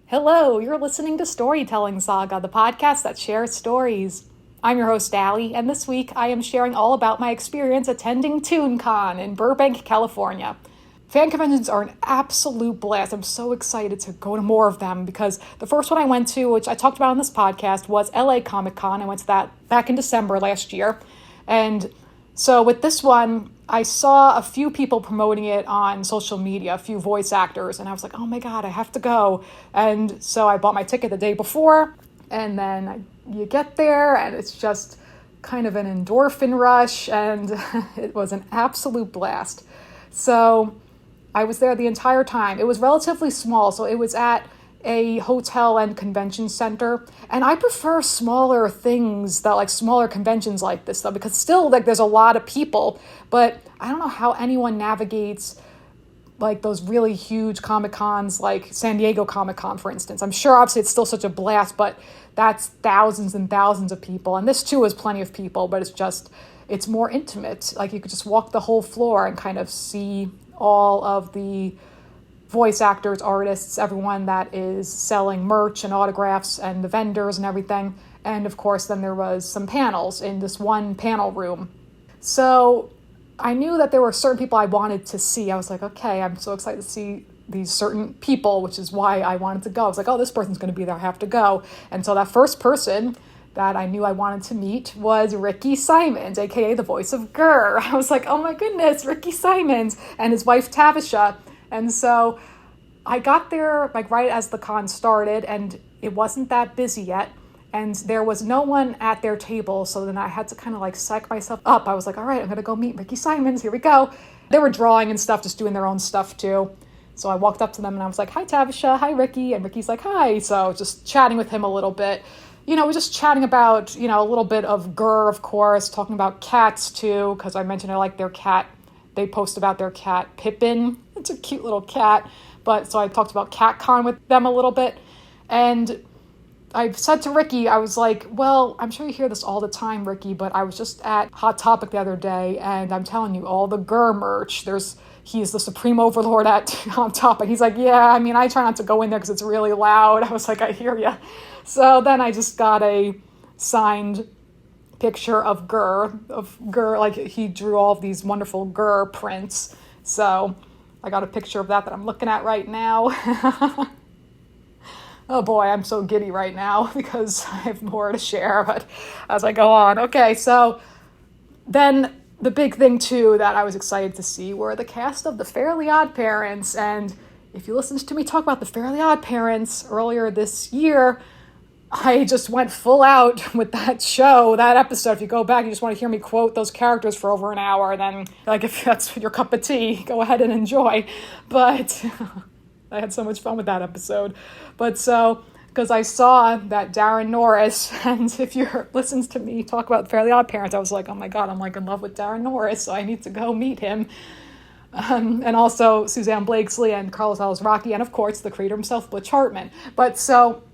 Hello, you're listening to Storytelling Saga, the podcast that shares stories. I'm your host, Allie, and this week I am sharing all about my experience attending Toon Con in Burbank, California. Fan conventions are an absolute blast. I'm so excited to go to more of them because the first one I went to, which I talked about on this podcast, was LA Comic Con. I went to that back in December last year. And so with this one, I saw a few people promoting it on social media, a few voice actors, and I was like, oh my God, I have to go. And so I bought my ticket the day before, and then you get there, and it's just kind of an endorphin rush, and it was an absolute blast. So I was there the entire time. It was relatively small, so it was at a hotel and convention center, and I prefer smaller things, that like smaller conventions like this though, because still like there's a lot of people, but I don't know how anyone navigates like those really huge Comic Cons like San Diego Comic Con, for instance. I'm sure obviously it's still such a blast, but that's thousands and thousands of people, and this too is plenty of people, but it's more intimate. Like you could just walk the whole floor and kind of see all of the voice actors, artists, everyone that is selling merch and autographs and the vendors and everything. And of course, then there was some panels in this one panel room. So I knew that there were certain people I wanted to see. I was like, okay, I'm so excited to see these certain people, which is why I wanted to go. I was like, oh, this person's going to be there. I have to go. And so that first person that I knew I wanted to meet was Rikki Simons, aka the voice of Gurr. I was like, oh my goodness, Rikki Simons, and his wife Tavisha. And so I got there like right as the con started, and it wasn't that busy yet, and there was no one at their table, so then I had to kind of like psych myself up. I was like, all right, I'm gonna go meet Rikki Simons, here we go. They were drawing and stuff, just doing their own stuff too. So I walked up to them and I was like, hi Tavisha, hi Rikki, and Ricky's like, hi. So just chatting with him a little bit. We're just chatting about, a little bit of Gurr, of course, talking about cats too, because I mentioned I like their cat. They post about their cat, Pippin. It's a cute little cat. But so I talked about CatCon with them a little bit. And I said to Rikki, I was like, well, I'm sure you hear this all the time, Rikki, but I was just at Hot Topic the other day, and I'm telling you, all the Gurr merch, he's the supreme overlord at Hot Topic. He's like, yeah, I try not to go in there because it's really loud. I was like, I hear ya. So then I just got a signed picture of Gurr, like he drew all of these wonderful Gurr prints. So I got a picture of that I'm looking at right now. Oh boy, I'm so giddy right now because I have more to share, but as I go on. Okay, so then the big thing too that I was excited to see were the cast of the Fairly OddParents. And if you listened to me talk about the Fairly OddParents earlier this year, I just went full out with that show, that episode. If you go back, you just want to hear me quote those characters for over an hour, then, like, if that's your cup of tea, go ahead and enjoy. But I had so much fun with that episode. But so, because I saw that Daran Norris, and if you listens to me talk about Fairly OddParents, I was like, oh my God, I'm like in love with Daran Norris, so I need to go meet him. And also Susanne Blakeslee and Carlos Alazraki, and of course the creator himself, Butch Hartman. But so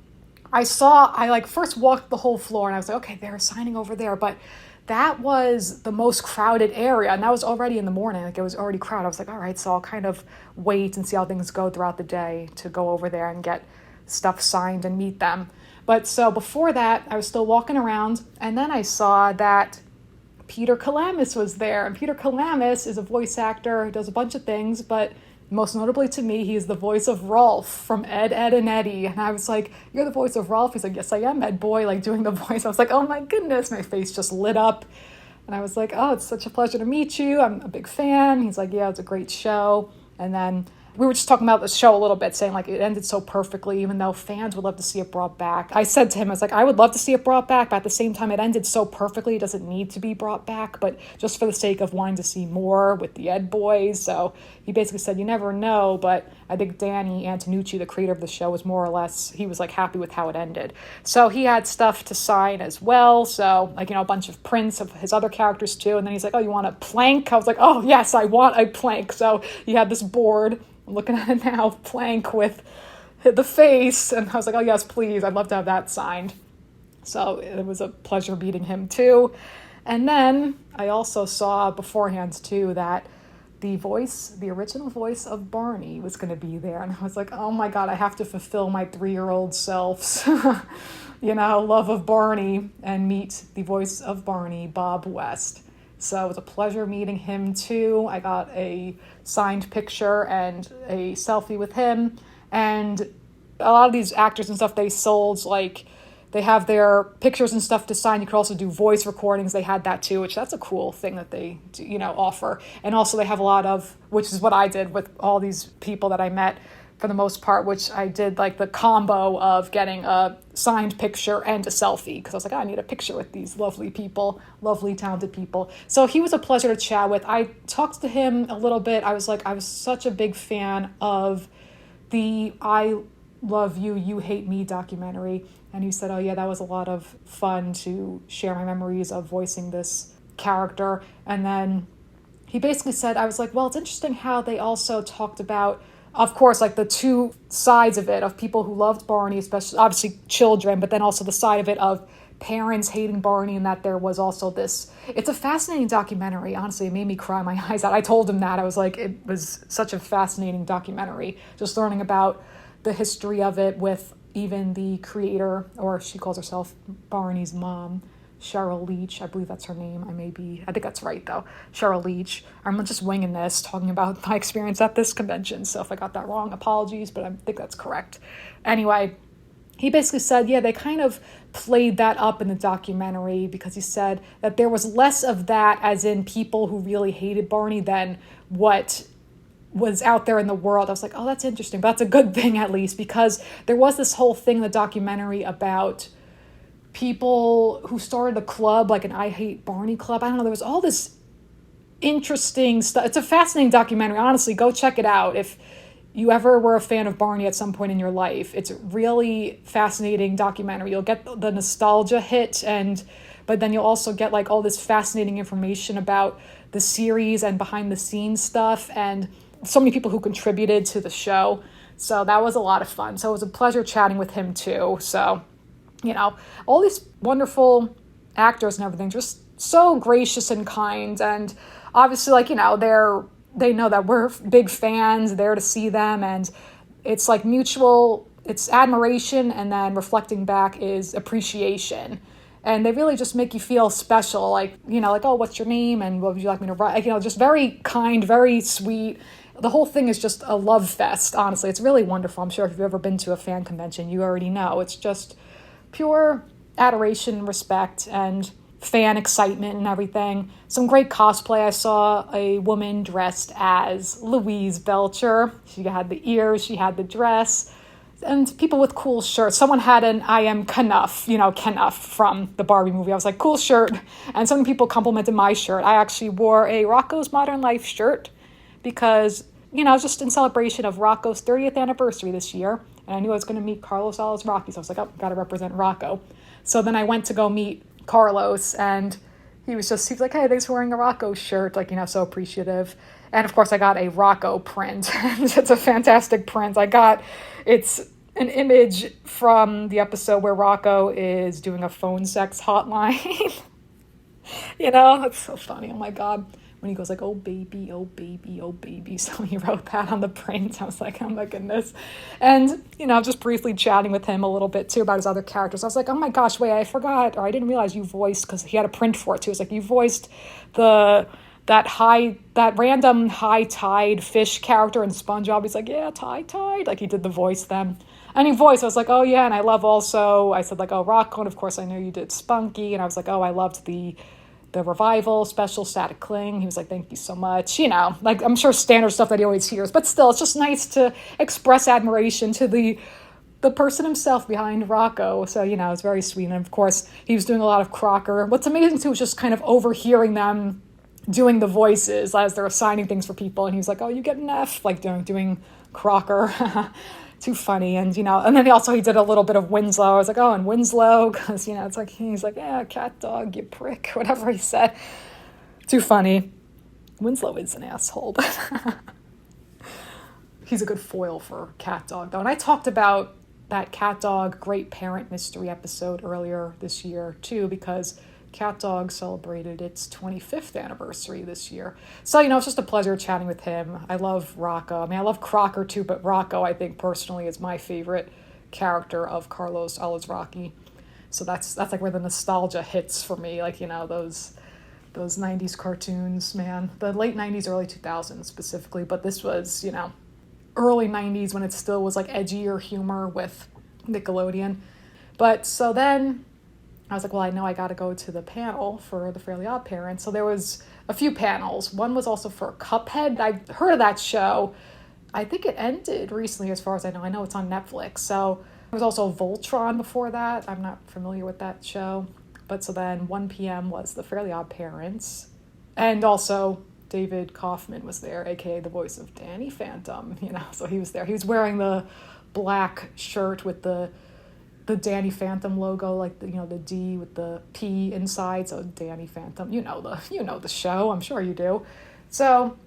I first walked the whole floor and I was like, okay, they're signing over there. But that was the most crowded area. And that was already in the morning. Like it was already crowded. I was like, all right, so I'll kind of wait and see how things go throughout the day to go over there and get stuff signed and meet them. But so before that, I was still walking around. And then I saw that Peter Kelamis was there. And Peter Kelamis is a voice actor who does a bunch of things, but most notably to me, he's the voice of Rolf from Ed, Edd and Eddy. And I was like, you're the voice of Rolf? He's like, yes, I am, Ed boy, like doing the voice. I was like, oh my goodness, my face just lit up. And I was like, oh, it's such a pleasure to meet you. I'm a big fan. He's like, yeah, it's a great show. And then we were just talking about the show a little bit, saying like it ended so perfectly, even though fans would love to see it brought back. I said to him, I was like, I would love to see it brought back, but at the same time, it ended so perfectly, it doesn't need to be brought back, but just for the sake of wanting to see more with the Ed boys. So he basically said, you never know, but I think Danny Antonucci, the creator of the show, was more or less, he was like happy with how it ended. So he had stuff to sign as well. So like, a bunch of prints of his other characters too. And then he's like, oh, you want a plank? I was like, oh yes, I want a plank. So he had this board, I'm looking at it now, plank with the face. And I was like, oh yes, please. I'd love to have that signed. So it was a pleasure meeting him too. And then I also saw beforehand too that the original voice of Barney was going to be there. And I was like, oh my God, I have to fulfill my 3-year-old self's, love of Barney and meet the voice of Barney, Bob West. So it was a pleasure meeting him too. I got a signed picture and a selfie with him. And a lot of these actors and stuff, they sold, like, they have their pictures and stuff to sign. You could also do voice recordings. They had that too, which that's a cool thing that they do, offer. And also they have a lot of, which is what I did with all these people that I met for the most part, which I did like the combo of getting a signed picture and a selfie, because I was like, I need a picture with these lovely people, lovely, talented people. So he was a pleasure to chat with. I talked to him a little bit. I was such a big fan of the I Love You, You Hate Me documentary. And he said, oh yeah, that was a lot of fun to share my memories of voicing this character. And then he basically said, I was like, well, it's interesting how they also talked about, of course, like the two sides of it, of people who loved Barney, especially obviously children, but then also the side of it of parents hating Barney, and that there was also this, it's a fascinating documentary. Honestly, it made me cry my eyes out. I told him that. I was like, it was such a fascinating documentary, just learning about the history of it with even the creator, or she calls herself Barney's mom, Cheryl Leach. I believe that's her name. I think that's right though. Cheryl Leach. I'm just winging this, talking about my experience at this convention. So if I got that wrong, apologies, but I think that's correct. Anyway, he basically said, yeah, they kind of played that up in the documentary, because he said that there was less of that, as in people who really hated Barney, than what was out there in the world. I was like, oh, that's interesting. But that's a good thing, at least, because there was this whole thing in the documentary about people who started a club, like an I Hate Barney club. I don't know. There was all this interesting stuff. It's a fascinating documentary. Honestly, go check it out if you ever were a fan of Barney at some point in your life. It's a really fascinating documentary. You'll get the nostalgia hit, but then you'll also get like all this fascinating information about the series and behind the scenes stuff, and so many people who contributed to the show. So that was a lot of fun. So it was a pleasure chatting with him too. So, all these wonderful actors and everything, just so gracious and kind. And obviously, they know that we're big fans, there to see them. And it's like mutual, it's admiration, and then reflecting back is appreciation. And they really just make you feel special, oh, what's your name? And what would you like me to write? Just very kind, very sweet. The whole thing is just a love fest, honestly. It's really wonderful. I'm sure if you've ever been to a fan convention, you already know. It's just pure adoration and respect and fan excitement and everything. Some great cosplay. I saw a woman dressed as Louise Belcher. She had the ears, she had the dress, and people with cool shirts. Someone had an I am Knuff, Knuff from the Barbie movie. I was like, cool shirt. And some people complimented my shirt. I actually wore a Rocco's Modern Life shirt because, just in celebration of Rocco's 30th anniversary this year. And I knew I was going to meet Carlos Rocky, so I was like, oh, got to represent Rocco. So then I went to go meet Carlos, and he was like, hey, thanks for wearing a Rocco shirt, so appreciative. And of course I got a Rocco print. It's a fantastic print. It's an image from the episode where Rocco is doing a phone sex hotline. It's so funny. Oh my God. When he goes like, oh baby, oh baby, oh baby. So he wrote that on the print. I was like, oh my goodness. And, just briefly chatting with him a little bit too about his other characters. I was like, oh my gosh, wait, I forgot, or I didn't realize you voiced, because he had a print for it too. It's like, you voiced that random high tide fish character in SpongeBob. He's like, yeah, tide. Like he did the voice then. And he voiced, I was like, oh yeah, and I love also, I said oh, Rocco, and of course I knew you did Spunky, and I was like, oh, I loved the Revival special Static Cling. He was like, thank you so much. I'm sure standard stuff that he always hears, but still, it's just nice to express admiration to the person himself behind Rocco. So, it's very sweet. And of course, he was doing a lot of Crocker. What's amazing too is just kind of overhearing them doing the voices as they're assigning things for people. And he was like, oh, you get an F, doing Crocker. Too funny. And, and then he did a little bit of Winslow. I was like, oh, and Winslow, because, it's like, he's like, yeah, cat dog, you prick, whatever he said. Too funny. Winslow is an asshole, but he's a good foil for cat dog, though. And I talked about that cat dog great parent mystery episode earlier this year, too, because Cat Dog celebrated its 25th anniversary this year. So, it's just a pleasure chatting with him. I love Rocco. I mean, I love Crocker too, but Rocco, I think personally, is my favorite character of Carlos Alazraqui. So that's like where the nostalgia hits for me, like, those 90s cartoons, man. The late 90s, early 2000s specifically, but this was, early 90s when it still was like edgier humor with Nickelodeon. But so then I was like, well, I know I got to go to the panel for the Fairly OddParents. So there was a few panels. One was also for Cuphead. I heard of that show. I think it ended recently as far as I know. I know it's on Netflix. So there was also Voltron before that. I'm not familiar with that show. But so then 1 p.m. was the Fairly OddParents. And also David Kaufman was there, aka the voice of Danny Phantom, so he was there. He was wearing the black shirt with the Danny Phantom logo, like the D with the P inside, so Danny Phantom. You know the show, I'm sure you do. So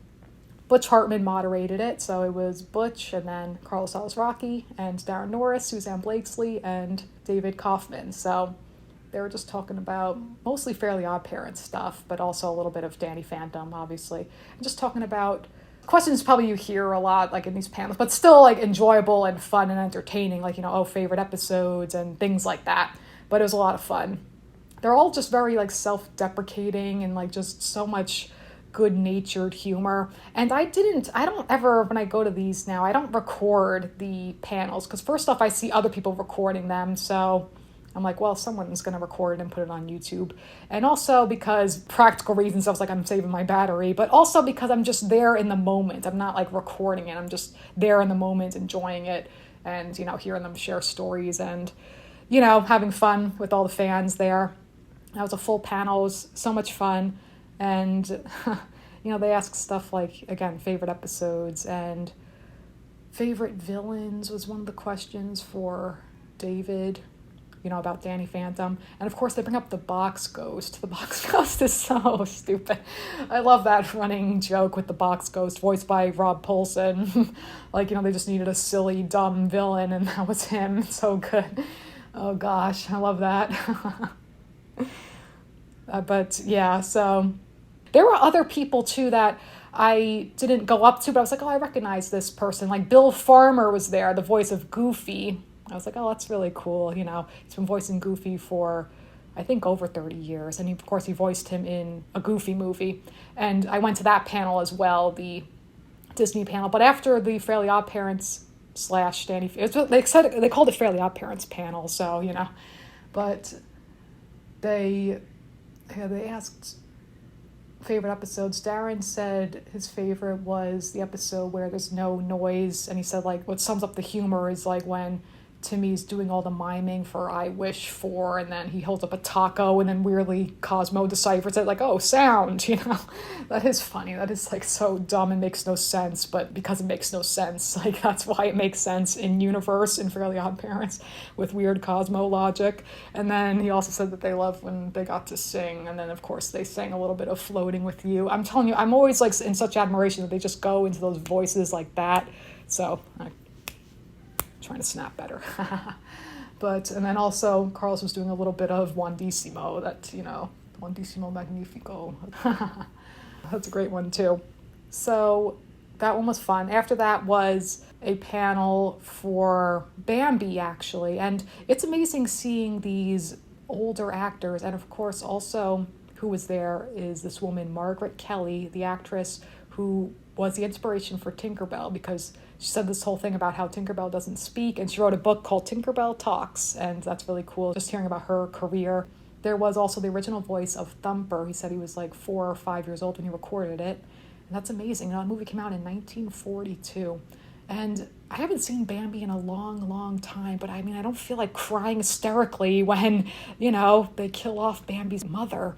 Butch Hartman moderated it, so it was Butch and then Carlos Alazraqui and Daran Norris, Susanne Blakeslee, and David Kaufman. So they were just talking about mostly Fairly OddParents stuff, but also a little bit of Danny Phantom, obviously. And just talking about questions probably you hear a lot, like in these panels, but still like enjoyable and fun and entertaining, like, favorite episodes and things like that. But it was a lot of fun. They're all just very like self-deprecating and like just so much good-natured humor. And I don't ever, when I go to these now, I don't record the panels, because first off, I see other people recording them, so I'm like, well, someone's going to record it and put it on YouTube. And also because practical reasons, I was like, I'm saving my battery, but also because I'm just there in the moment. I'm not like recording it. I'm just there in the moment, enjoying it and, hearing them share stories and, having fun with all the fans there. That was a full panel. It was so much fun. And, they asked stuff like, again, favorite episodes and favorite villains was one of the questions for David, about Danny Phantom. And of course they bring up the box ghost. The box ghost is so stupid. I love that running joke with the box ghost voiced by Rob Paulsen. Like, they just needed a silly, dumb villain and that was him. It's so good. Oh gosh, I love that. But yeah, so there were other people too that I didn't go up to, but I was like, oh, I recognize this person. Like Bill Farmer was there, the voice of Goofy. I was like, oh, that's really cool. He's been voicing Goofy for, I think, over 30 years. And of course, he voiced him in a Goofy movie. And I went to that panel as well, the Disney panel. But after the Fairly OddParents / Danny, they called it Fairly OddParents panel. So, but they asked favorite episodes. Daran said his favorite was the episode where there's no noise. And he said, like, what sums up the humor is like when Timmy's doing all the miming for I wish for, and then he holds up a taco and then weirdly Cosmo deciphers it like, oh, sound, that is funny. That is like so dumb and makes no sense, but because it makes no sense, like that's why it makes sense in universe in Fairly OddParents with weird Cosmo logic. And then he also said that they loved when they got to sing, and then of course they sang a little bit of Floating With You. I'm telling you, I'm always like in such admiration that they just go into those voices like that. So trying to snap better. And then also Carlos was doing a little bit of Wandissimo, Wandissimo Magnifico. That's a great one too. So that one was fun. After that was a panel for Bambi, actually. And it's amazing seeing these older actors. And of course also who was there is this woman, Margaret Kelly, the actress who was the inspiration for Tinkerbell, because she said this whole thing about how Tinkerbell doesn't speak, and she wrote a book called Tinkerbell Talks, and that's really cool, just hearing about her career. There was also the original voice of Thumper. He said he was like 4 or 5 years old when he recorded it, and that's amazing. The movie came out in 1942, and I haven't seen Bambi in a long, long time, but I mean, I don't feel like crying hysterically when, they kill off Bambi's mother.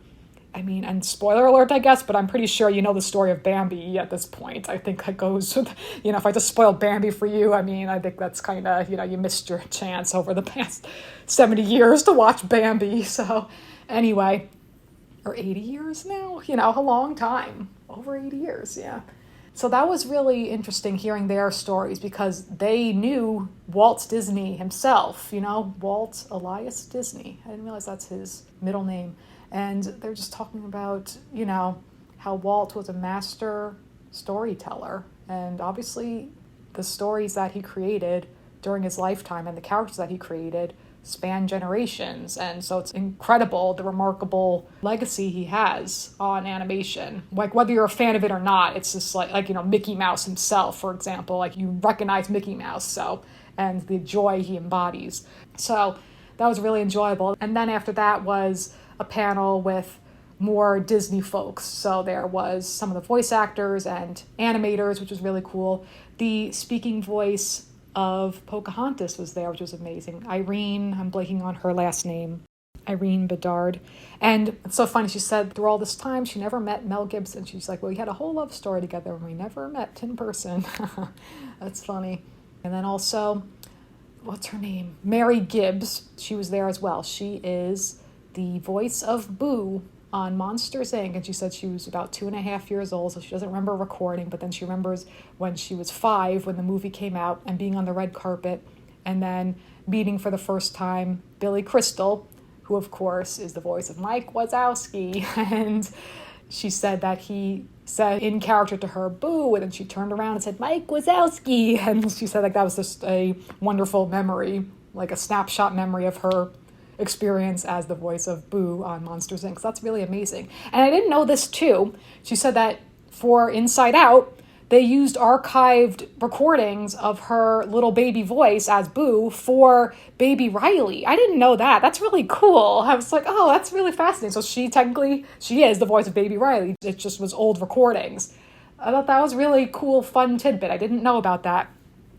I mean, and spoiler alert, I guess, but I'm pretty sure you know the story of Bambi at this point. I think that goes with, if I just spoiled Bambi for you, I mean, I think that's kind of, you missed your chance over the past 70 years to watch Bambi. So anyway, or 80 years now, a long time, over 80 years, yeah. So that was really interesting hearing their stories because they knew Walt Disney himself, Walt Elias Disney. I didn't realize that's his middle name. And they're just talking about, how Walt was a master storyteller. And obviously the stories that he created during his lifetime and the characters that he created span generations. And so it's incredible, the remarkable legacy he has on animation. Like, whether you're a fan of it or not, it's just like Mickey Mouse himself, for example. Like, you recognize Mickey Mouse, and the joy he embodies. So that was really enjoyable. And then after that was a panel with more Disney folks. So there was some of the voice actors and animators, which was really cool. The speaking voice of Pocahontas was there, which was amazing. Irene, I'm blanking on her last name, Irene Bedard. And it's so funny, she said through all this time, she never met Mel Gibson. She's like, well, we had a whole love story together and we never met in person. That's funny. And then also, what's her name? Mary Gibbs. She was there as well. She is the voice of Boo on Monsters, Inc. And she said she was about 2.5 years old, so she doesn't remember recording, but then she remembers when she was 5, when the movie came out, and being on the red carpet, and then meeting for the first time Billy Crystal, who of course is the voice of Mike Wazowski. And she said that he said in character to her, Boo, and then she turned around and said, Mike Wazowski. And she said that was just a wonderful memory, like a snapshot memory of her experience as the voice of Boo on Monsters, Inc. So that's really amazing. And I didn't know this too. She said that for Inside Out, they used archived recordings of her little baby voice as Boo for baby Riley. I didn't know that. That's really cool. I was like, oh, that's really fascinating. So she is the voice of baby Riley. It just was old recordings. I thought that was really cool, fun tidbit. I didn't know about that.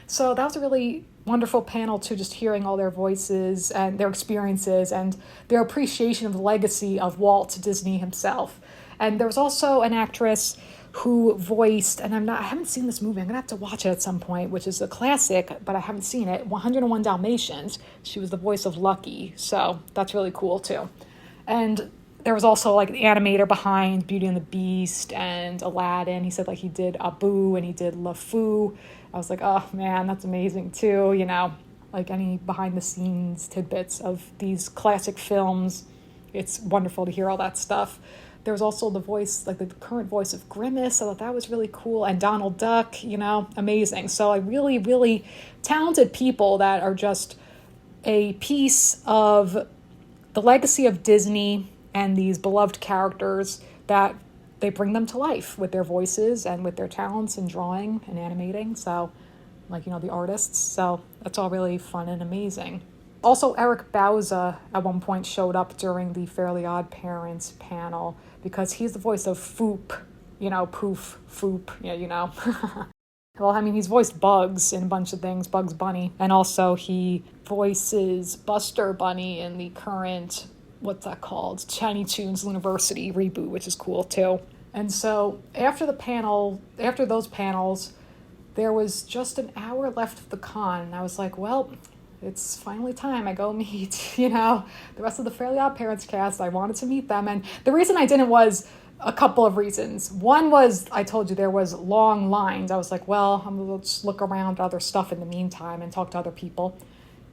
So that was a really wonderful panel too, just hearing all their voices and their experiences and their appreciation of the legacy of Walt Disney himself. And there was also an actress who voiced, and I haven't seen this movie, I'm gonna have to watch it at some point, which is a classic, but I haven't seen it, 101 Dalmatians. She was the voice of Lucky, so that's really cool too. And there was also like the animator behind Beauty and the Beast and Aladdin. He said like he did Abu and he did LeFou. I was like, oh man, that's amazing too, like any behind the scenes tidbits of these classic films. It's wonderful to hear all that stuff. There was also the voice, like the current voice of Grimace. I thought that was really cool. And Donald Duck, amazing. So I really, really talented people that are just a piece of the legacy of Disney and these beloved characters that they bring them to life with their voices and with their talents in drawing and animating. So, the artists. So that's all really fun and amazing. Also, Eric Bauza at one point showed up during the Fairly OddParents panel because he's the voice of Foop, Poof, Foop, Well, he's voiced Bugs in a bunch of things, Bugs Bunny. And also he voices Buster Bunny in the current, what's that called? Tiny Toons University reboot, which is cool too. And so after those panels, there was just an hour left of the con. And I was like, well, it's finally time. I go meet, the rest of the Fairly OddParents cast. I wanted to meet them. And the reason I didn't was a couple of reasons. One was, I told you there was long lines. I was like, well, I'm going to just look around at other stuff in the meantime and talk to other people.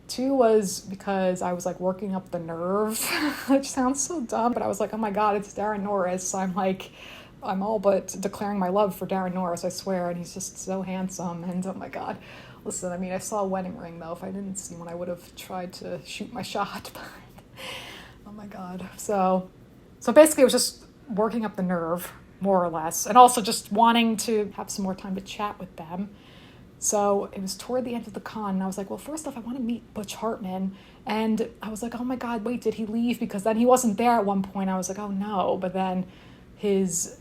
2 was because I was like working up the nerve, which sounds so dumb, but I was like, oh my God, it's Daran Norris. So I'm all but declaring my love for Daran Norris, I swear, and he's just so handsome, and oh my God. Listen, I saw a wedding ring, though. If I didn't see one, I would have tried to shoot my shot, but oh my God. So basically it was just working up the nerve, more or less, and also just wanting to have some more time to chat with them. So it was toward the end of the con, and I was like, well, first off, I want to meet Butch Hartman. And I was like, oh my God, wait, did he leave? Because then he wasn't there at one point. I was like, oh no. But then his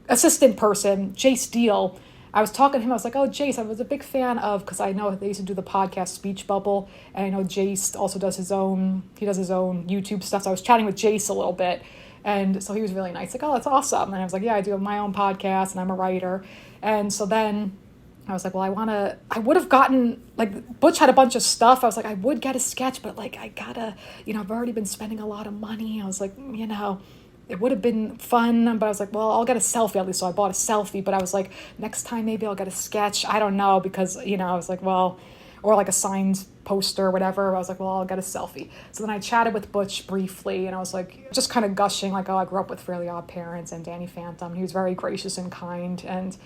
assistant person, Jace Deal, I was talking to him. I was like, oh, Jace, I was a big fan of, because I know they used to do the podcast Speech Bubble. And I know Jace also does his own YouTube stuff. So I was chatting with Jace a little bit. And so he was really nice. Like, oh, that's awesome. And I was like, yeah, I do have my own podcast and I'm a writer. And so then I was like, well, I would have gotten, like, Butch had a bunch of stuff. I was like, I would get a sketch, but like, I gotta, I've already been spending a lot of money. I was like, it would have been fun, but I was like, well, I'll get a selfie at least. So I bought a selfie, but I was like, next time maybe I'll get a sketch. I don't know, because, I was like, well, or like a signed poster or whatever. I was like, well, I'll get a selfie. So then I chatted with Butch briefly, and I was like, just kind of gushing, like, oh, I grew up with Fairly OddParents and Danny Phantom. He was very gracious and kind, and,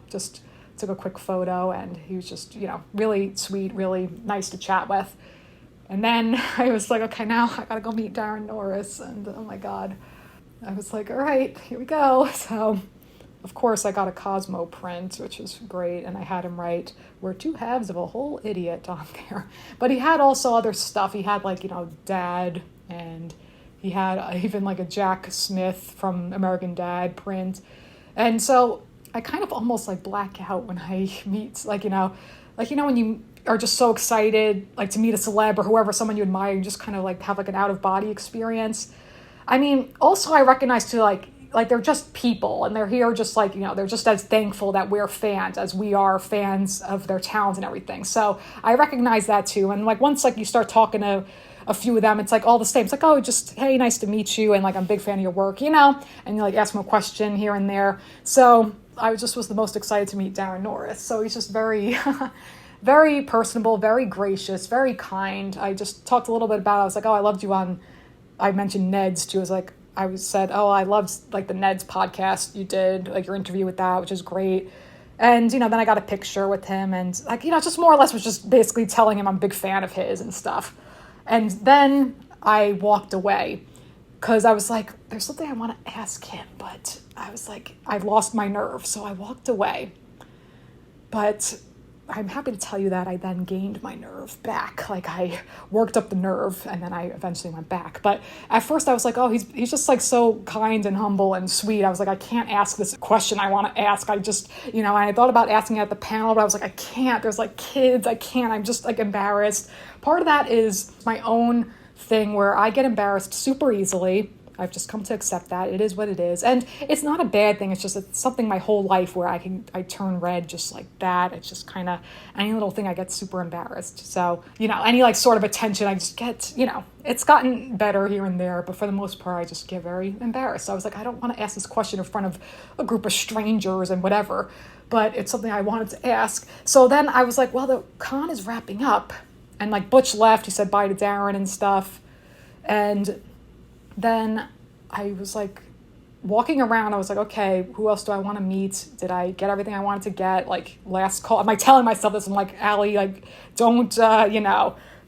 just took a quick photo, and he was just, really sweet, really nice to chat with. And then I was like, okay, now I gotta go meet Daran Norris, and oh my God. I was like, all right, here we go. So, of course, I got a Cosmo print, which was great, and I had him write, "We're two halves of a whole idiot" on there. But he had also other stuff. He had, like, Dad, and he had even, like, a Jack Smith from American Dad print. And so I kind of almost, like, black out when I meet, like, when you are just so excited, like, to meet a celeb or whoever, someone you admire, you just kind of, like, have, like, an out-of-body experience. I mean, also I recognize, too, like they're just people, and they're here just like, they're just as thankful that we're fans as we are fans of their talent and everything. So I recognize that too. And like, once like you start talking to a few of them, it's like all the same. It's like, oh, just, hey, nice to meet you. And like, I'm a big fan of your work, and you like ask them a question here and there. So I was the most excited to meet Daran Norris. So he's just very, very personable, very gracious, very kind. I just talked a little bit about it. I was like, oh, I loved you on, I mentioned Ned's too. I said, oh, I loved like the Ned's podcast you did, like your interview with that, which is great. And, then I got a picture with him, and like, just more or less was just basically telling him I'm a big fan of his and stuff. And then I walked away because I was like, there's something I want to ask him, but I was like, I lost my nerve. So I walked away. But I'm happy to tell you that I then gained my nerve back. Like, I worked up the nerve, and then I eventually went back. But at first I was like, oh, he's just like so kind and humble and sweet. I was like, I can't ask this question I want to ask. I just, and I thought about asking it at the panel, but I was like, I can't. There's like kids. I can't. I'm just like embarrassed. Part of that is my own thing where I get embarrassed super easily. I've just come to accept that. It is what it is. And it's not a bad thing. It's just it's something my whole life where I turn red just like that. It's just kind of any little thing I get super embarrassed. So, any like sort of attention I just get, it's gotten better here and there. But for the most part, I just get very embarrassed. So I was like, I don't want to ask this question in front of a group of strangers and whatever. But it's something I wanted to ask. So then I was like, well, the con is wrapping up. And like Butch left. He said bye to Daran and stuff. And then I was like walking around. I was like, okay, who else do I want to meet? Did I get everything I wanted to get? Like, last call. Am I telling myself this? I'm like, Allie, like, don't,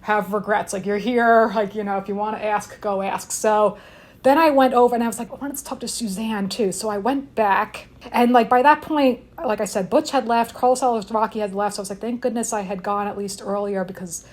have regrets. Like, you're here. Like, if you want to ask, go ask. So then I went over and I was like, I wanted to talk to Susanne too. So I went back, and like by that point, like I said, Butch had left, Carlos Alvarez had left. So I was like, thank goodness I had gone at least earlier, because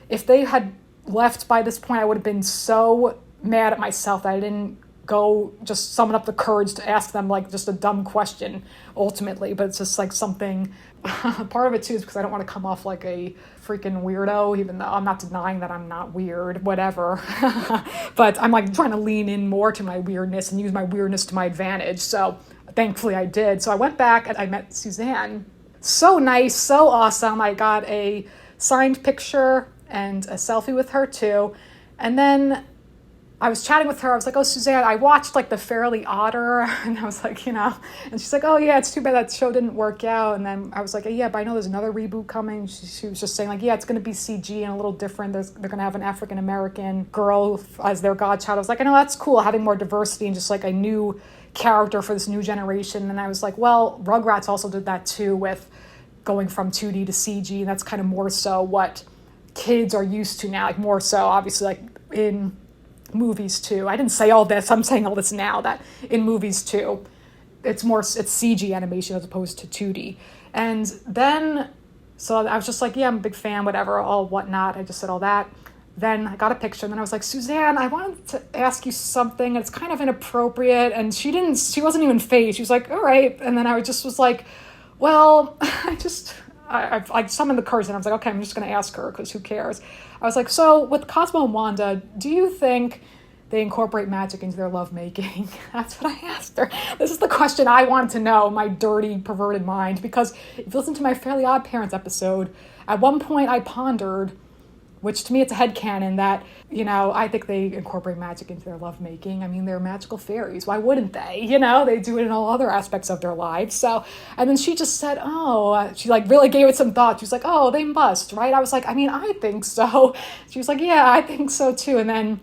if they had left by this point, I would have been so mad at myself that I didn't go just summon up the courage to ask them like just a dumb question ultimately. But it's just like something, part of it too is because I don't want to come off like a freaking weirdo, even though I'm not denying that I'm not weird, whatever. But I'm like trying to lean in more to my weirdness and use my weirdness to my advantage. So thankfully I did. So I went back and I met Susanne. So nice, so awesome. I got a signed picture and a selfie with her too. And then I was chatting with her. I was like, oh, Susanne, I watched like the Fairly Odder. And I was like, and she's like, oh yeah, it's too bad that show didn't work out. And then I was like, yeah, but I know there's another reboot coming. She was just saying like, yeah, it's going to be CG and a little different. They're going to have an African-American girl as their godchild. I was like, I know that's cool, having more diversity and just like a new character for this new generation. And I was like, well, Rugrats also did that too, with going from 2D to CG. And that's kind of more so what kids are used to now, like more so obviously like in movies too. I didn't say all this, I'm saying all this now, that in movies too, it's CG animation as opposed to 2D. And then, so I was just like, yeah, I'm a big fan, whatever, all whatnot. I just said all that. Then I got a picture, and then I was like, Susanne, I wanted to ask you something, and it's kind of inappropriate. And she wasn't even phased. She was like, all right. And then I just was like, well, I summoned the courage, and I was like, okay, I'm just going to ask her, because who cares? I was like, so with Cosmo Wanda, do you think they incorporate magic into their lovemaking? That's what I asked her. This is the question I want to know, my dirty, perverted mind, because if you listen to my Fairly OddParents episode, at one point I pondered which to me it's a headcanon that, I think they incorporate magic into their lovemaking. I mean, they're magical fairies. Why wouldn't they? They do it in all other aspects of their lives. So, and then she just said, she like really gave it some thought. She was like, oh, they must, right? I was like, I mean, I think so. She was like, yeah, I think so too. And then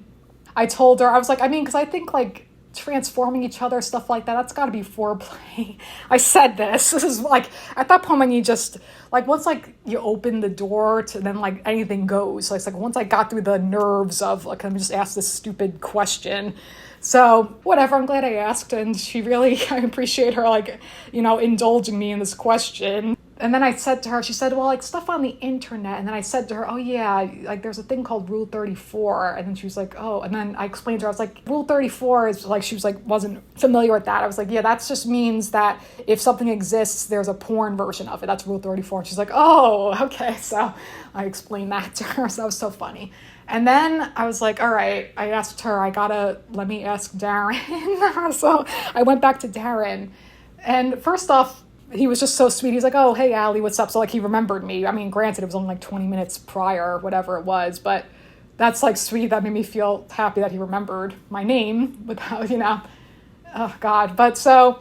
I told her, I was like, I mean, because I think like transforming each other, stuff like that, that's got to be foreplay. I said this is like, at that point when you just, like, once like you open the door to then like anything goes. So it's like once I got through the nerves of like, I'm just asked this stupid question. So whatever, I'm glad I asked, and she really, I appreciate her like, indulging me in this question. And then I said to her, she said, well, like stuff on the internet. And then I said to her, oh yeah, like there's a thing called Rule 34. And then she was like, oh, and then I explained to her, I was like, Rule 34 is like, she was like, wasn't familiar with that. I was like, yeah, that just means that if something exists, there's a porn version of it. That's Rule 34. And she's like, oh, okay. So I explained that to her. So that was so funny. And then I was like, all right, I asked her, let me ask Daran. So I went back to Daran. And first off, he was just so sweet. He's like, oh, hey, Allie, what's up? So, like, he remembered me. I mean, granted, it was only like 20 minutes prior, whatever it was, but that's, like, sweet. That made me feel happy that he remembered my name without, oh, God. But so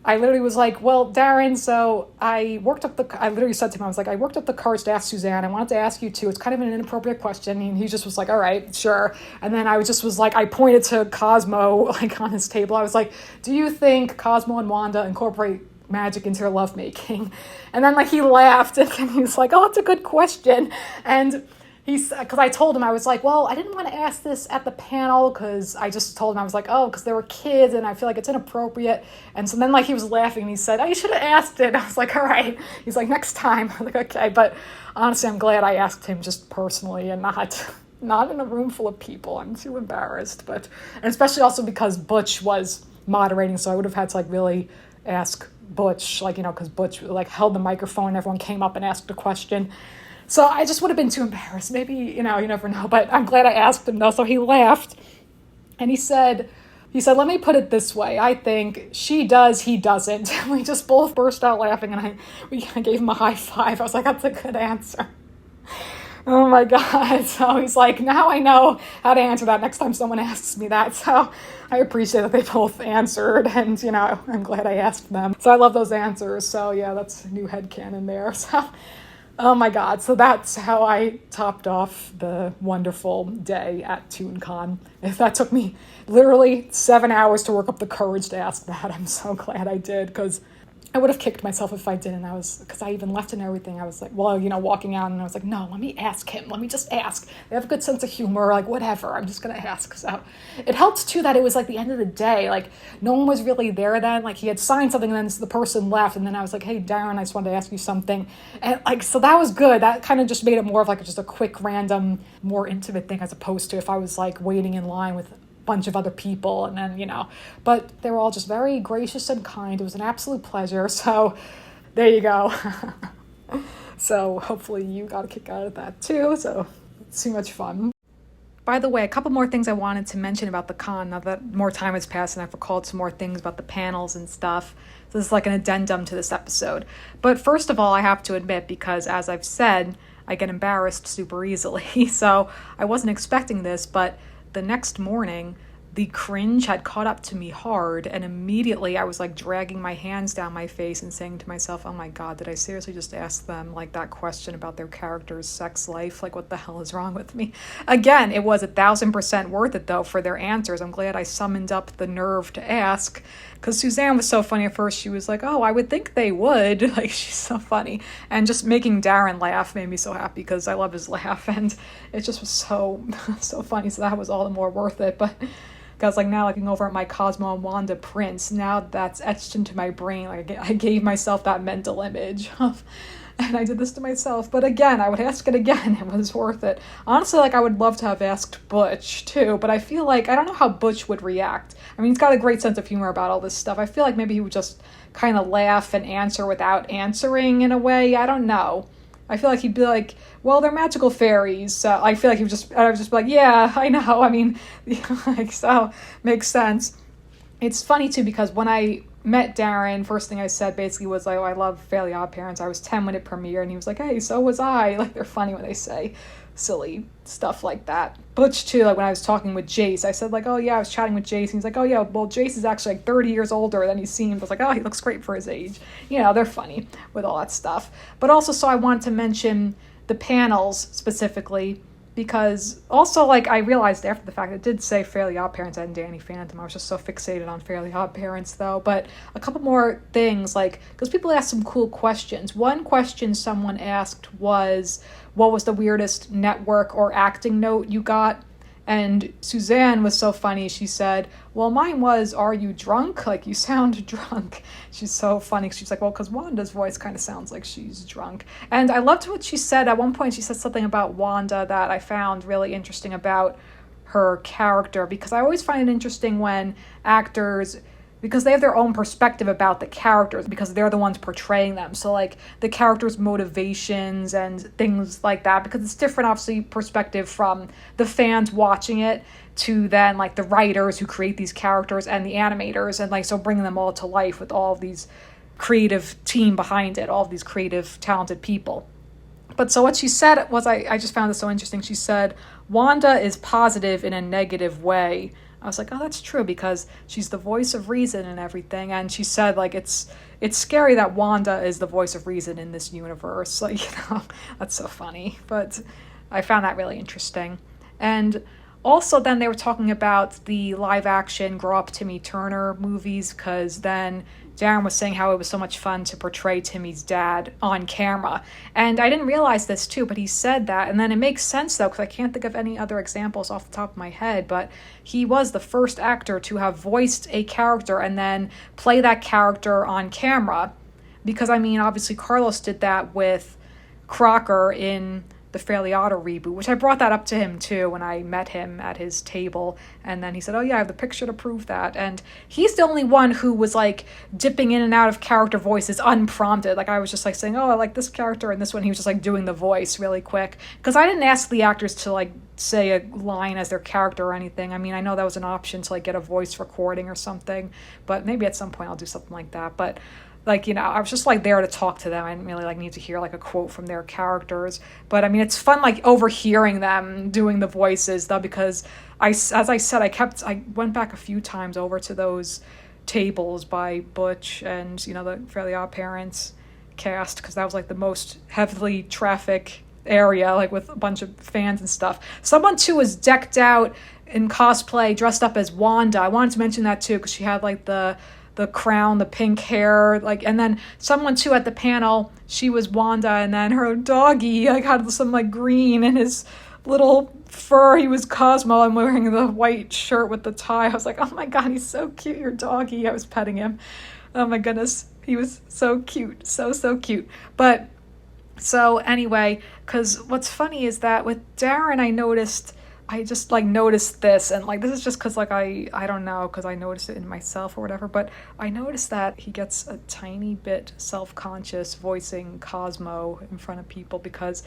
I literally was like, well, Daran, so I literally said to him, I was like, I worked up the courage to ask Susanne. I wanted to ask you, too. It's kind of an inappropriate question. And he just was like, all right, sure. And then I was like, I pointed to Cosmo, like, on his table. I was like, do you think Cosmo and Wanda incorporate magic into her lovemaking? And then like he laughed and he was like, oh, that's a good question. And because I told him, I was like, well, I didn't want to ask this at the panel because I just told him, I was like, oh, because there were kids and I feel like it's inappropriate. And so then like he was laughing and he said, oh, you should have asked it. I was like, all right. He's like, next time. I'm like, okay. But honestly, I'm glad I asked him just personally and not in a room full of people. I'm too embarrassed. And especially also because Butch was moderating, so I would have had to like really ask Butch, like, because Butch like held the microphone and everyone came up and asked a question. So I just would have been too embarrassed. Maybe, you never know. But I'm glad I asked him though. So he laughed and he said, let me put it this way. I think she does, he doesn't. And we just both burst out laughing and I gave him a high five. I was like, that's a good answer. Oh my God. So he's like, now I know how to answer that next time someone asks me that. So I appreciate that they both answered and, I'm glad I asked them. So I love those answers. So yeah, that's a new headcanon there. So, oh my God. So that's how I topped off the wonderful day at Toon Con. That took me literally 7 hours to work up the courage to ask that. I'm so glad I did because I would have kicked myself if I didn't. Because I even left and everything. I was like, well, walking out and I was like, no, let me ask him. Let me just ask. They have a good sense of humor, like whatever. I'm just going to ask. So it helped too that it was like the end of the day. Like no one was really there then. Like he had signed something and then the person left. And then I was like, hey, Daran, I just wanted to ask you something. And like, so that was good. That kind of just made it more of like just a quick, random, more intimate thing as opposed to if I was like waiting in line with bunch of other people and then but they were all just very gracious and kind. It was an absolute pleasure. So there you go. So hopefully you got a kick out of that too. So it's too much fun. By the way, a couple more things I wanted to mention about the con now that more time has passed and I've recalled some more things about the panels and stuff. So this is like an addendum to this episode. But first of all, I have to admit, because as I've said, I get embarrassed super easily. So I wasn't expecting this, but the next morning, the cringe had caught up to me hard, and immediately I was like dragging my hands down my face and saying to myself, oh my God, did I seriously just ask them like that question about their character's sex life? Like what the hell is wrong with me? Again, it was 1,000% worth it though for their answers. I'm glad I summoned up the nerve to ask, because Susanne was so funny at first. She was like, oh, I would think they would. Like, she's so funny. And just making Daran laugh made me so happy because I love his laugh. And it just was so funny. So that was all the more worth it. But because like now looking over at my Cosmo and Wanda prints, now that's etched into my brain. Like I gave myself that mental image of, and I did this to myself. But again, I would ask it again. It was worth it. Honestly, like I would love to have asked Butch too, but I feel like I don't know how Butch would react. I mean, he's got a great sense of humor about all this stuff. I feel like maybe he would just kind of laugh and answer without answering in a way. I don't know. I feel like he'd be like, well, they're magical fairies. So I feel like I would just be like, yeah, I know. I mean, like, so makes sense. It's funny too, because when I met Daran, first thing I said basically was like, oh, I love Fairly OddParents. I was 10 when it premiered, and he was like, hey, so was I. Like, they're funny when they say silly stuff like that. Butch, too, like when I was talking with Jace, I said like, oh yeah, I was chatting with Jace, and he's like, oh yeah, well, Jace is actually like 30 years older than he seemed. I was like, oh, he looks great for his age. You know, they're funny with all that stuff. But also, so I wanted to mention the panels specifically, because also, like, I realized after the fact, it did say Fairly OddParents and Danny Phantom. I was just so fixated on Fairly OddParents, though. But a couple more things, like, because people asked some cool questions. One question someone asked was, what was the weirdest network or acting note you got? And Susanne was so funny. She said, well, mine was, are you drunk? Like, you sound drunk. She's so funny. She's like, well, because Wanda's voice kind of sounds like she's drunk. And I loved what she said. At one point, she said something about Wanda that I found really interesting about her character, because I always find it interesting when actors, because they have their own perspective about the characters, because they're the ones portraying them. So, like, the characters' motivations and things like that, because it's different, obviously, perspective from the fans watching it to then, like, the writers who create these characters and the animators, and, like, so bringing them all to life with all of these creative team behind it, all of these creative, talented people. But so what she said was, I just found this so interesting. She said, Wanda is positive in a negative way. I was like, oh, that's true, because she's the voice of reason and everything. And she said, like, it's scary that Wanda is the voice of reason in this universe. Like, you know, that's so funny. But I found that really interesting. And also then they were talking about the live action Grow Up Timmy Turner movies, because then Daran was saying how it was so much fun to portray Timmy's dad on camera. And I didn't realize this too, but he said that. And then it makes sense though, because I can't think of any other examples off the top of my head, but he was the first actor to have voiced a character and then play that character on camera. Because, I mean, obviously Carlos did that with Crocker in the Fairly Odd reboot, which I brought that up to him too when I met him at his table, and then he said, oh yeah, I have the picture to prove that. And he's the only one who was like dipping in and out of character voices unprompted. Like, I was just like saying, oh, I like this character and this one, he was just like doing the voice really quick, because I didn't ask the actors to like say a line as their character or anything. I mean, I know that was an option to like get a voice recording or something, but maybe at some point I'll do something like that. But like, you know, I was just like there to talk to them. I didn't really like need to hear like a quote from their characters. But I mean, it's fun like overhearing them doing the voices though, because as I said, I went back a few times over to those tables by Butch and, you know, the Fairly OddParents cast, because that was like the most heavily traffic area, like with a bunch of fans and stuff. Someone too was decked out in cosplay, dressed up as Wanda. I wanted to mention that too, because she had like the crown, the pink hair, like, and then someone too at the panel, she was Wanda, and then her doggy like had some like green in his little fur. He was Cosmo and wearing the white shirt with the tie. I was like, oh my god, he's so cute, your doggy. I was petting him. Oh my goodness, he was so cute, so cute. But so anyway, because what's funny is that with Daran, I just like noticed this, and like this is just because like I don't know, because I noticed it in myself or whatever, but I noticed that he gets a tiny bit self-conscious voicing Cosmo in front of people, because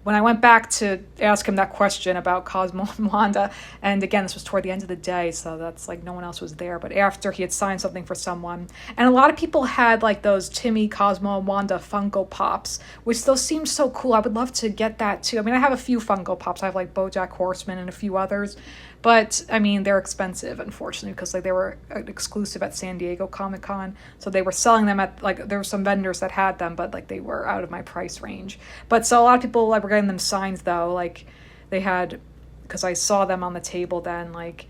when I went back to ask him that question about Cosmo and Wanda, and again, this was toward the end of the day, so that's like no one else was there, but after he had signed something for someone, and a lot of people had like those Timmy, Cosmo, and Wanda Funko Pops, which those seem so cool. I would love to get that too. I mean, I have a few Funko Pops. I have like BoJack Horseman and a few others, but I mean, they're expensive, unfortunately, because like they were exclusive at San Diego Comic-Con, so they were selling them at like, there were some vendors that had them, but like they were out of my price range. But so a lot of people like were getting them signed though, like they had, because I saw them on the table then, like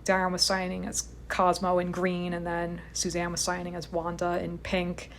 Daran was signing as Cosmo in green, and then Susanne was signing as Wanda in pink,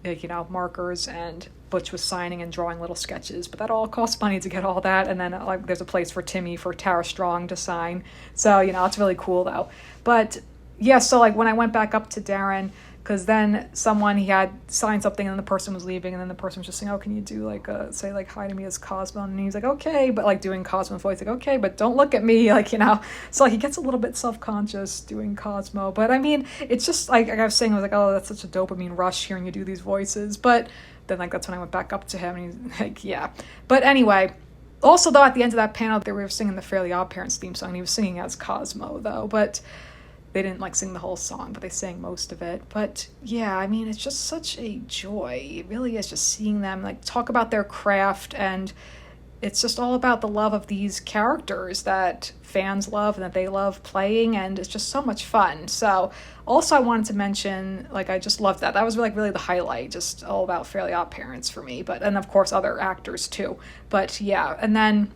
like, you know, markers, and Butch was signing and drawing little sketches, but that all costs money to get all that. And then like there's a place for Timmy, for Tara Strong to sign, so you know, it's really cool though. But yeah, so like when I went back up to Daran, because then he had signed something, and then the person was leaving, and then the person was just saying, oh, can you do like say like hi to me as Cosmo, and he's like, okay, but like doing Cosmo's voice, like, okay, but don't look at me, like, you know. So like he gets a little bit self-conscious doing Cosmo, but I mean, it's just like I was saying, I was like, oh, that's such a dopamine rush hearing you do these voices. But then like that's when I went back up to him, and he's like, yeah. But anyway, also though, at the end of that panel, they were singing the Fairly OddParents theme song, and he was singing as Cosmo though. But They didn't like sing the whole song, but they sang most of it. But yeah, I mean, it's just such a joy. It really is, just seeing them like talk about their craft, and it's just all about the love of these characters that fans love and that they love playing, and it's just so much fun. So also I wanted to mention, like, I just loved that. That was like really the highlight, just all about Fairly OddParents for me, and of course other actors too. But yeah, and then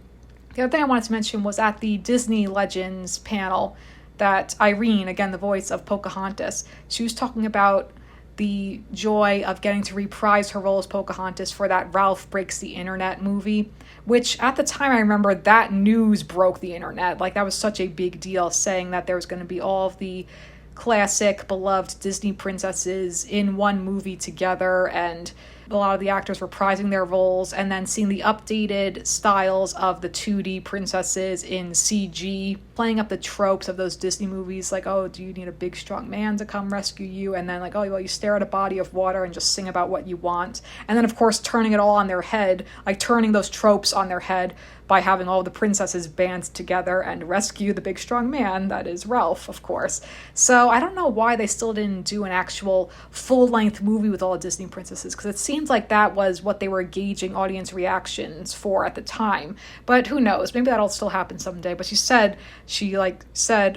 the other thing I wanted to mention was at the Disney Legends panel that Irene, again, the voice of Pocahontas, she was talking about the joy of getting to reprise her role as Pocahontas for that Rolf Breaks the Internet movie, which at the time I remember that news broke the internet. Like, that was such a big deal, saying that there was going to be all of the classic beloved Disney princesses in one movie together, and a lot of the actors reprising their roles, and then seeing the updated styles of the 2D princesses in CG, playing up the tropes of those Disney movies, like, oh, do you need a big strong man to come rescue you? And then like, oh, well, you stare at a body of water and just sing about what you want. And then of course turning it all on their head, like turning those tropes on their head by having all the princesses band together and rescue the big strong man, that is Rolf, of course. So I don't know why they still didn't do an actual full-length movie with all the Disney princesses, because it seems like that was what they were gauging audience reactions for at the time. But who knows, maybe that'll still happen someday. But she said,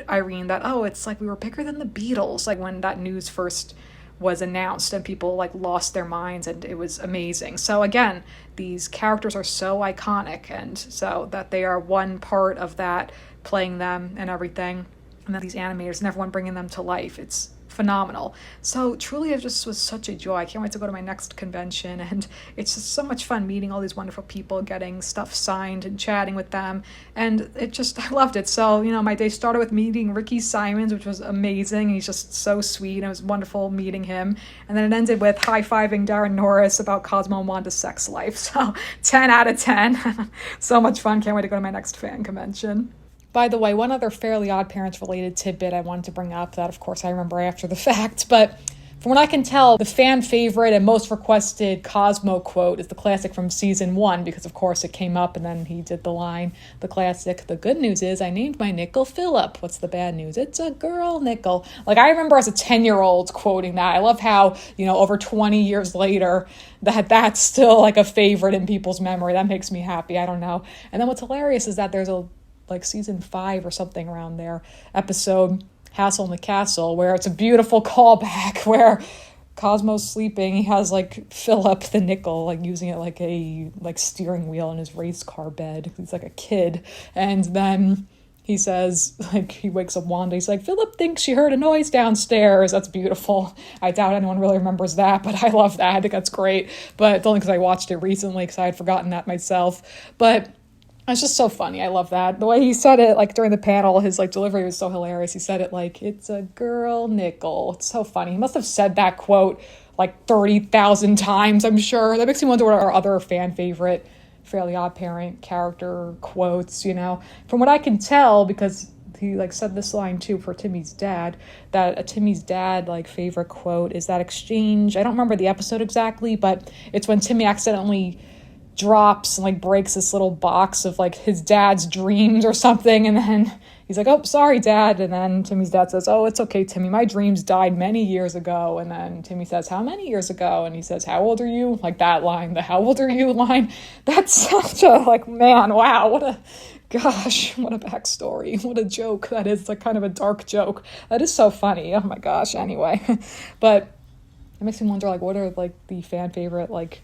Irene, that, oh, it's like we were bigger than the Beatles, like when that news first was announced, and people like lost their minds, and it was amazing. So again, these characters are so iconic, and so that they are one part of that, playing them and everything, and that these animators and everyone bringing them to life, it's phenomenal. So truly, it just was such a joy. I can't wait to go to my next convention, and it's just so much fun meeting all these wonderful people, getting stuff signed and chatting with them, and I loved it. So, my day started with meeting Rikki Simons, which was amazing. He's just so sweet, and it was wonderful meeting him, and then it ended with high-fiving Daran Norris about Cosmo Wanda's sex life. So 10 out of 10. So much fun. Can't wait to go to my next fan convention. By the way, one other Fairly OddParents related tidbit I wanted to bring up that, of course, I remember after the fact, but from what I can tell, the fan favorite and most requested Cosmo quote is the classic from season 1, because, of course, it came up and then he did the line, the classic, "The good news is I named my nickel Philip. What's the bad news? It's a girl nickel." Like, I remember as a 10-year-old quoting that. I love how, over 20 years later, that's still like a favorite in people's memory. That makes me happy. I don't know. And then what's hilarious is that there's like season 5 or something around there, episode Hassle in the Castle, where it's a beautiful callback where Cosmo's sleeping. He has like Philip the nickel, like using it like a steering wheel in his race car bed. He's like a kid. And then he says, like, he wakes up Wanda. He's like, "Philip thinks she heard a noise downstairs." That's beautiful. I doubt anyone really remembers that, but I love that. I think that's great. But it's only because I watched it recently, because I had forgotten that myself. But it's just so funny. I love that. The way he said it, like, during the panel, his, like, delivery was so hilarious. He said it like, "It's a girl nickel." It's so funny. He must have said that quote, like, 30,000 times, I'm sure. That makes me wonder what our other fan favorite Fairly OddParent character quotes, From what I can tell, because he, like, said this line, too, for Timmy's dad, that a Timmy's dad, like, favorite quote is that exchange. I don't remember the episode exactly, but it's when Timmy accidentally drops and like breaks this little box of like his dad's dreams or something, and then he's like, "Oh, sorry, Dad," and then Timmy's dad says, "Oh, it's okay, Timmy, my dreams died many years ago." And then Timmy says, "How many years ago?" And he says, "How old are you?" Like that line, the "how old are you" line. That's such a, like, man, wow, what a backstory, what a joke that is. Like, kind of a dark joke that is so funny. Oh my gosh. Anyway, but it makes me wonder, like, what are like the fan favorite, like,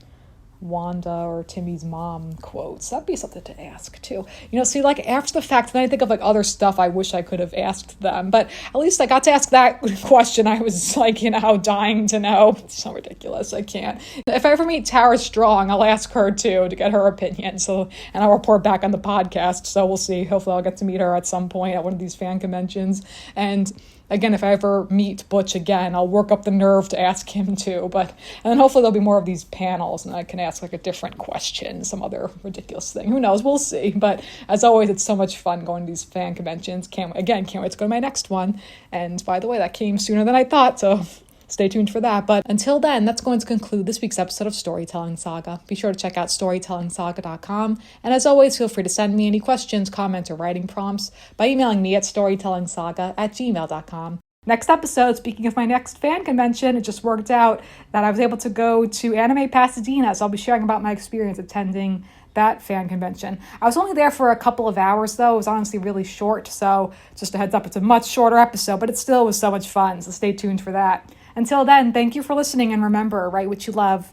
Wanda or Timmy's mom quotes? That'd be something to ask too. See, like, after the fact, then I think of like other stuff I wish I could have asked them, but at least I got to ask that question. I was like, dying to know. It's so ridiculous. I can't. If I ever meet Tara Strong, I'll ask her too, to get her opinion. And I'll report back on the podcast. So we'll see. Hopefully I'll get to meet her at some point at one of these fan conventions. And again, if I ever meet Butch again, I'll work up the nerve to ask him too. And then hopefully there'll be more of these panels, and I can ask like a different question, some other ridiculous thing. Who knows? We'll see. But as always, it's so much fun going to these fan conventions. Can't wait to go to my next one. And by the way, that came sooner than I thought, so stay tuned for that. But until then, that's going to conclude this week's episode of Storytelling Saga. Be sure to check out storytellingsaga.com. And as always, feel free to send me any questions, comments, or writing prompts by emailing me at storytellingsaga@gmail.com. Next episode, speaking of my next fan convention, it just worked out that I was able to go to Anime Pasadena, so I'll be sharing about my experience attending that fan convention. I was only there for a couple of hours, though. It was honestly really short, so just a heads up, it's a much shorter episode, but it still was so much fun, so stay tuned for that. Until then, thank you for listening, and remember, write what you love.